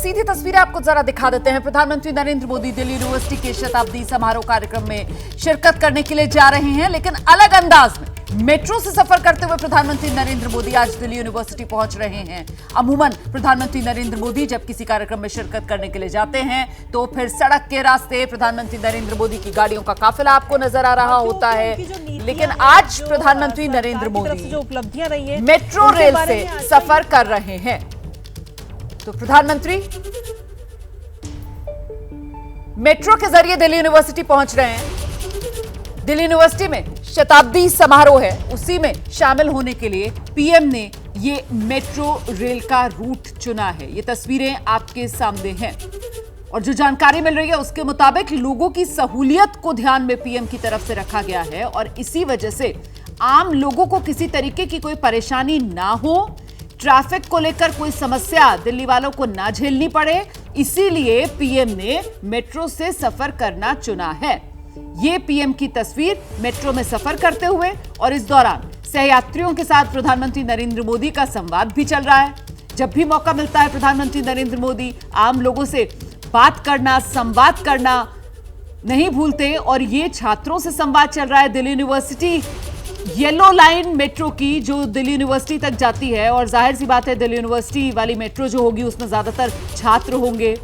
सीधी तस्वीरें आपको जरा दिखा देते हैं। प्रधानमंत्री नरेंद्र मोदी दिल्ली यूनिवर्सिटी के शताब्दी समारोह कार्यक्रम में शिरकत करने के लिए जा रहे हैं, लेकिन अलग अंदाज में मेट्रो से सफर करते हुए प्रधानमंत्री नरेंद्र मोदी आज दिल्ली यूनिवर्सिटी पहुंच रहे हैं। अमूमन प्रधानमंत्री नरेंद्र मोदी जब किसी कार्यक्रम में शिरकत करने के लिए जाते हैं तो फिर सड़क के रास्ते प्रधानमंत्री नरेंद्र मोदी की गाड़ियों का काफिला आपको नजर आ रहा होता है, लेकिन आज प्रधानमंत्री नरेंद्र मोदी मेट्रो रेल से सफर कर रहे हैं। तो प्रधानमंत्री मेट्रो के जरिए दिल्ली यूनिवर्सिटी पहुंच रहे हैं। दिल्ली यूनिवर्सिटी में शताब्दी समारोह है, उसी में शामिल होने के लिए पीएम ने ये मेट्रो रेल का रूट चुना है। ये तस्वीरें आपके सामने हैं और जो जानकारी मिल रही है उसके मुताबिक लोगों की सहूलियत को ध्यान में पीएम की तरफ से रखा गया है और इसी वजह से आम लोगों को किसी तरीके की कोई परेशानी ना हो, ट्रैफिक को लेकर कोई समस्या दिल्ली वालों को ना झेलनी पड़े, इसीलिए पीएम ने मेट्रो से सफर करना चुना है। ये पीएम की तस्वीर मेट्रो में सफर करते हुए और इस दौरान सहयात्रियों के साथ प्रधानमंत्री नरेंद्र मोदी का संवाद भी चल रहा है। जब भी मौका मिलता है प्रधानमंत्री नरेंद्र मोदी आम लोगों से बात करना, संवाद करना नहीं भूलते और ये छात्रों से संवाद चल रहा है। Delhi university yellow line metro की जो दिल्ली यूनिवर्सिटी तक जाती है और जाहिर सी बात है दिल्ली यूनिवर्सिटी वाली मेट्रो जो होगी उसमें ज्यादातर छात्र होंगे,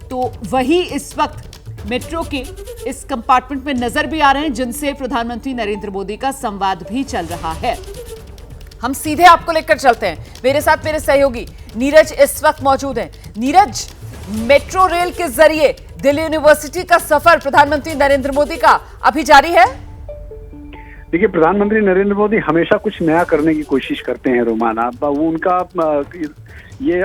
तो वही इस वक्त मेट्रो के इस कंपार्टमेंट में नजर भी आ रहे हैं जिनसे प्रधानमंत्री नरेंद्र मोदी का संवाद भी चल रहा है। हम सीधे आपको लेकर चलते हैं, मेरे साथ मेरे सहयोगी नीरज इस वक्त मौजूद हैं। नीरज, मेट्रो रेल के जरिए दिल्ली यूनिवर्सिटी का सफर प्रधानमंत्री नरेंद्र मोदी का अभी जारी है। देखिए, प्रधानमंत्री नरेंद्र मोदी हमेशा कुछ नया करने की कोशिश करते हैं रोमाना। वो उनका ये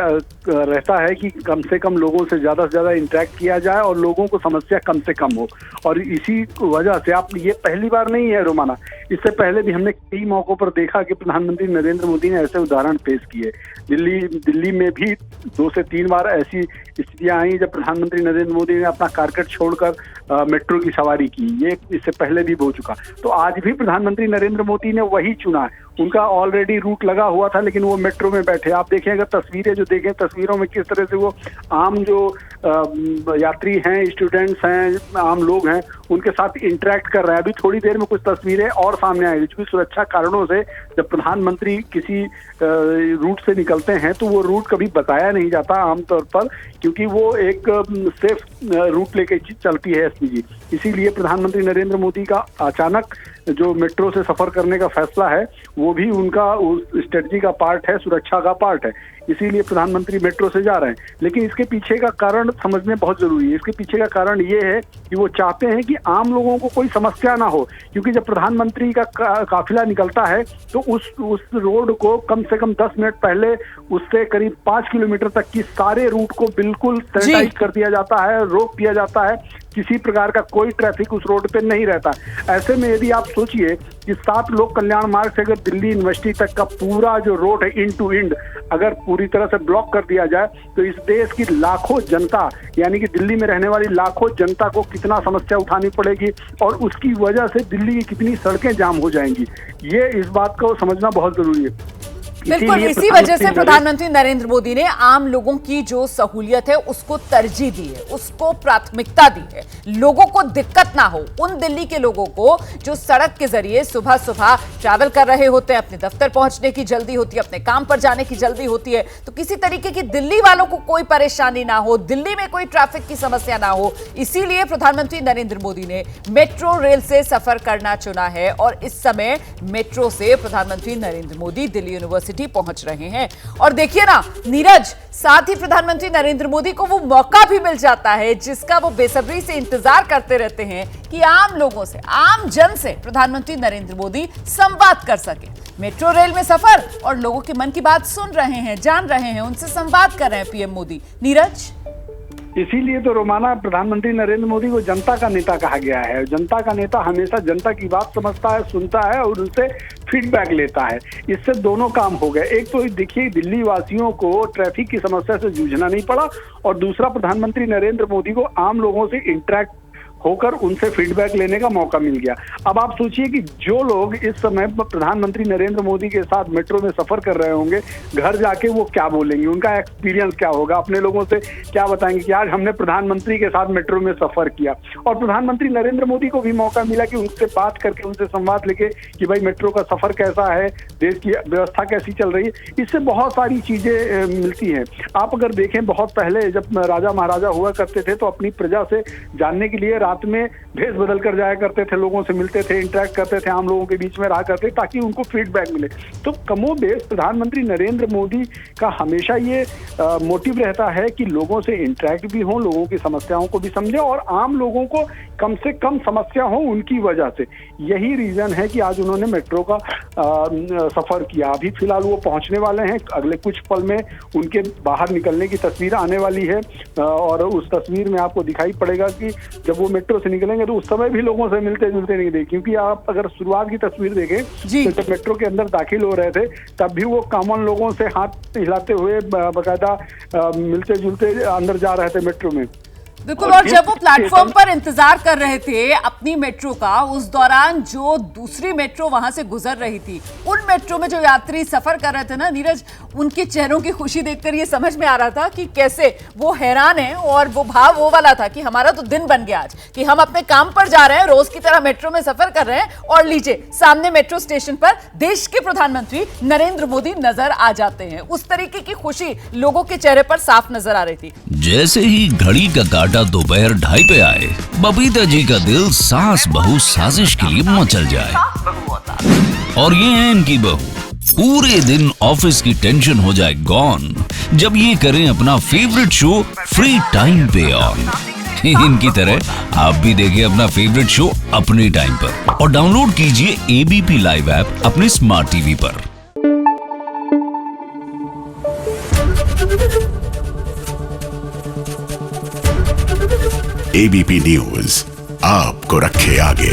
रहता है कि कम से कम लोगों से ज्यादा इंटरेक्ट किया जाए और लोगों को समस्या कम से कम हो, और इसी वजह से आप ये पहली बार नहीं है रोमाना, इससे पहले भी हमने कई मौकों पर देखा कि प्रधानमंत्री नरेंद्र मोदी ने ऐसे उदाहरण पेश किए। दिल्ली में भी 2 से 3 बार ऐसी स्थितियां आई जब प्रधानमंत्री नरेंद्र मोदी ने अपना कारकट छोड़कर मेट्रो की सवारी की। ये इससे पहले भी हो चुका, तो आज भी प्रधानमंत्री नरेंद्र मोदी ने वही चुना है। उनका ऑलरेडी रूट लगा हुआ था लेकिन वो मेट्रो में बैठे। आप देखें, अगर तस्वीरें जो देखें, तस्वीरों में किस तरह से वो आम जो यात्री हैं, स्टूडेंट्स हैं, आम लोग हैं, उनके साथ इंटरेक्ट कर रहे हैं। अभी थोड़ी देर में कुछ तस्वीरें और सामने आएगी, क्योंकि सुरक्षा कारणों से जब प्रधानमंत्री किसी रूट से निकलते हैं तो वो रूट कभी बताया नहीं जाता आमतौर पर, क्योंकि वो एक सेफ रूट लेके चलती है एसपीजी। इसीलिए प्रधानमंत्री नरेंद्र मोदी का अचानक जो मेट्रो से सफर करने का फैसला है वो भी उनका उस स्ट्रेटजी का पार्ट है, सुरक्षा का पार्ट है। इसीलिए प्रधानमंत्री मेट्रो से जा रहे हैं, लेकिन इसके पीछे का कारण समझने बहुत जरूरी है। इसके पीछे का कारण ये है कि वो चाहते हैं कि आम लोगों को कोई समस्या ना हो, क्योंकि जब प्रधानमंत्री का काफिला निकलता है तो उस रोड को कम से कम 10 मिनट पहले उससे करीब 5 किलोमीटर तक की सारे रूट को बिल्कुल सैनिटाइज कर दिया जाता है, रोक दिया जाता है। किसी प्रकार का कोई ट्रैफिक उस रोड पे नहीं रहता। ऐसे में यदि आप सोचिए कि 7 लोक कल्याण मार्ग से अगर दिल्ली यूनिवर्सिटी तक का पूरा जो रोड है इंड टू इंड अगर पूरी तरह से ब्लॉक कर दिया जाए तो इस देश की लाखों जनता, यानी कि दिल्ली में रहने वाली लाखों जनता को कितना समस्या उठानी पड़ेगी और उसकी वजह से दिल्ली की कितनी सड़कें जाम हो जाएंगी। ये इस बात को समझना बहुत जरूरी है। बिल्कुल, इसी वजह से प्रधानमंत्री नरेंद्र मोदी ने आम लोगों की जो सहूलियत है उसको तरजीह दी है, उसको प्राथमिकता दी है। लोगों को दिक्कत ना हो, उन दिल्ली के लोगों को जो सड़क के जरिए सुबह सुबह ट्रैवल कर रहे होते हैं, अपने दफ्तर पहुंचने की जल्दी होती है, अपने काम पर जाने की जल्दी होती है, तो किसी तरीके की दिल्ली वालों को कोई परेशानी ना हो, दिल्ली में कोई ट्रैफिक की समस्या ना हो, इसीलिए प्रधानमंत्री नरेंद्र मोदी ने मेट्रो रेल से सफर करना चुना है और इस समय मेट्रो से प्रधानमंत्री नरेंद्र मोदी दिल्ली यूनिवर्सिटी पहुंच रहे हैं। और देखिए ना नीरज, साथ ही प्रधानमंत्री नरेंद्र मोदी को वो मौका भी मिल जाता है जिसका वो बेसब्री से इंतजार करते रहते हैं कि आम लोगों से, आम जन से प्रधानमंत्री नरेंद्र मोदी संवाद कर सके। मेट्रो रेल में सफर और लोगों के मन की बात सुन रहे हैं, जान रहे हैं, उनसे संवाद कर रहे हैं पीएम मोदी। नीरज, इसीलिए तो रोमाना प्रधानमंत्री नरेंद्र मोदी को जनता का नेता कहा गया है। जनता का नेता हमेशा जनता की बात समझता है, सुनता है और उनसे फीडबैक लेता है। इससे दोनों काम हो गए। एक तो देखिए, दिल्ली वासियों को ट्रैफिक की समस्या से जूझना नहीं पड़ा और दूसरा प्रधानमंत्री नरेंद्र मोदी को आम लोगों से इंटरेक्ट होकर उनसे फीडबैक लेने का मौका मिल गया। अब आप सोचिए कि जो लोग इस समय प्रधानमंत्री नरेंद्र मोदी के साथ मेट्रो में सफर कर रहे होंगे, घर जाके वो क्या बोलेंगे, उनका एक्सपीरियंस क्या होगा, अपने लोगों से क्या बताएंगे कि आज हमने प्रधानमंत्री के साथ मेट्रो में सफर किया। और प्रधानमंत्री नरेंद्र मोदी को भी मौका मिला कि उनसे बात करके, उनसे संवाद लेके कि भाई मेट्रो का सफर कैसा है, देश की व्यवस्था कैसी चल रही है। इससे बहुत सारी चीजें मिलती हैं। आप अगर देखें, बहुत पहले जब राजा महाराजा हुआ करते थे तो अपनी प्रजा से जानने के लिए रात में भेष बदल कर जाया करते थे, लोगों से मिलते थे, इंटरेक्ट करते थे, आम लोगों के बीच में रहा करते ताकि उनको फीडबैक मिले। तो कमोबेश प्रधानमंत्री नरेंद्र मोदी का हमेशा ये मोटिव रहता है कि लोगों से इंटरेक्ट भी हो, लोगों की समस्याओं को भी समझे और आम लोगों को कम से कम समस्या हो उनकी वजह से। यही रीजन है कि आज उन्होंने मेट्रो का सफर किया। अभी फिलहाल वो पहुंचने वाले हैं, अगले कुछ पल में उनके बाहर निकलने की तस्वीर आने वाली है और उस तस्वीर में आपको दिखाई पड़ेगा कि जब वो मेट्रो से निकलेंगे तो उस समय भी लोगों से मिलते जुलते नहीं देखें, क्योंकि आप अगर शुरुआत की तस्वीर देखें तो जब मेट्रो के अंदर दाखिल हो रहे थे तब भी वो कॉमन लोगों से हाथ हिलाते हुए बाकायदा मिलते जुलते अंदर जा रहे थे मेट्रो में। बिल्कुल। और जब वो प्लेटफॉर्म पर इंतजार कर रहे थे अपनी मेट्रो का, उस दौरान जो दूसरी मेट्रो वहां से गुजर रही थी, उन मेट्रो में जो यात्री सफर कर रहे थे ना नीरज, उनके चेहरों की खुशी देखकर ये समझ में आ रहा था कि कैसे वो हैरान है। और वो भाव वो वाला था कि हमारा तो दिन बन गया आज, कि हम अपने काम पर जा रहे हैं, रोज की तरह मेट्रो में सफर कर रहे हैं और लीजिए सामने मेट्रो स्टेशन पर देश के प्रधानमंत्री नरेंद्र मोदी नजर आ जाते हैं। उस तरीके की खुशी लोगों के चेहरे पर साफ नजर आ रही थी। जैसे ही घड़ी का काटा दोपहर 2:30 पे आए, बबीता जी का दिल सास बहू साजिश के लिए मचल जाए। और ये है इनकी बहू, पूरे दिन ऑफिस की टेंशन हो जाए गॉन जब ये करें अपना फेवरेट शो फ्री टाइम पे ऑन। इनकी तरह आप भी देखिए अपना फेवरेट शो अपने टाइम पर और डाउनलोड कीजिए एबीपी लाइव ऐप अपने स्मार्ट टीवी पर। एबीपी न्यूज आपको रखे आगे।